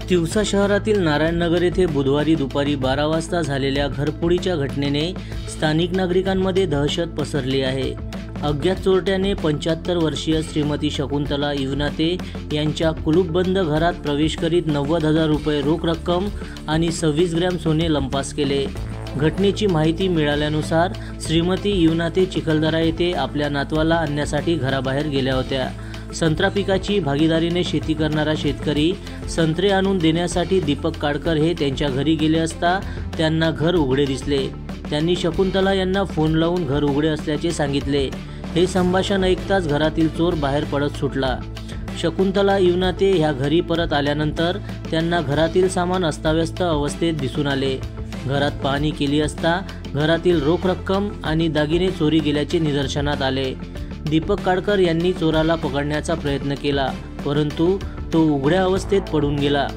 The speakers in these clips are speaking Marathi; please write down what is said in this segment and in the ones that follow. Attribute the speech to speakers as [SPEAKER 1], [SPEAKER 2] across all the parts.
[SPEAKER 1] तिवसा शहरातील नारायणनगर येथे बुधवारी दुपारी 12 वाजता झालेल्या घरफोडीच्या घटनेने स्थानिक नागरिकांमध्ये दहशत पसरली आहे। अज्ञात चोरट्याने 75 वर्षीय श्रीमती शकुंतला युवनाते यांच्या कुलूपबंद घरात प्रवेश करीत 90,000 रुपये रोख रक्कम आणि 26 ग्रॅम सोने लंपास केले। घटनेची माहिती मिळाल्यानुसार श्रीमती युवनाते चिखलदरा येथे आपल्या नातवाला आणण्यासाठी घराबाहेर गेल्या होत्या। संत्रा पिकाची भागीदारीने शेती करणारा शेतकरी संत्रे आणून देण्यासाठी दीपक काडकर हे त्यांच्या घरी गेले असता त्यांना घर उघडे दिसले। त्यांनी शकुंतला यांना फोन लावून घर उघडे असल्याचे सांगितले। हे संभाषण ऐकताच घरातील चोर बाहेर पडत सुटला। शकुंतला युवनाते ह्या घरी परत आल्यानंतर त्यांना घरातील सामान अस्ताव्यस्त अवस्थेत दिसून आले। घरात पाहणी केली असता घरातील रोख रक्कम आणि दागिने चोरी गेल्याचे निदर्शनात आले। दीपक काडकर यांनी चोराला पकडण्याचा प्रयत्न केला, परंतु तो उघड्या अवस्थेत पडून गेला।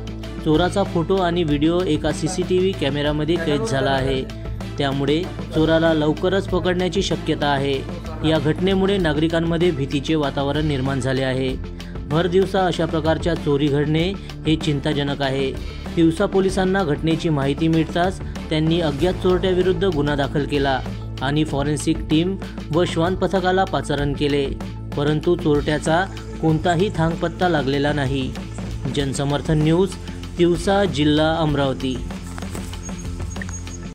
[SPEAKER 1] चोराचा फोटो आणि व्हिडिओ एका CCTV कॅमेऱ्यामध्ये कैद झाला आहे, त्यामुळे चोराला लवकरच पकडण्याची शक्यता आहे। या घटनेमुळे नागरिकांमध्ये भीतीचे वातावरण निर्माण झाले आहे। भर दिवसा अशा प्रकारच्या चोरी घडणे हे चिंताजनक आहे। तिवसा पोलिसांना घटनेची माहिती मिळताच त्यांनी अज्ञात चोरट्याविरुद्ध गुन्हा दाखल केला आणि फॉरेन्सिक टीम व श्वान पथकाला पाचारण केले, परंतु चोरट्याचा कोणताही थांगपत्ता लागलेला नाही। जनसमर्थन न्यूज, तिवसा, जिल्हा अमरावती।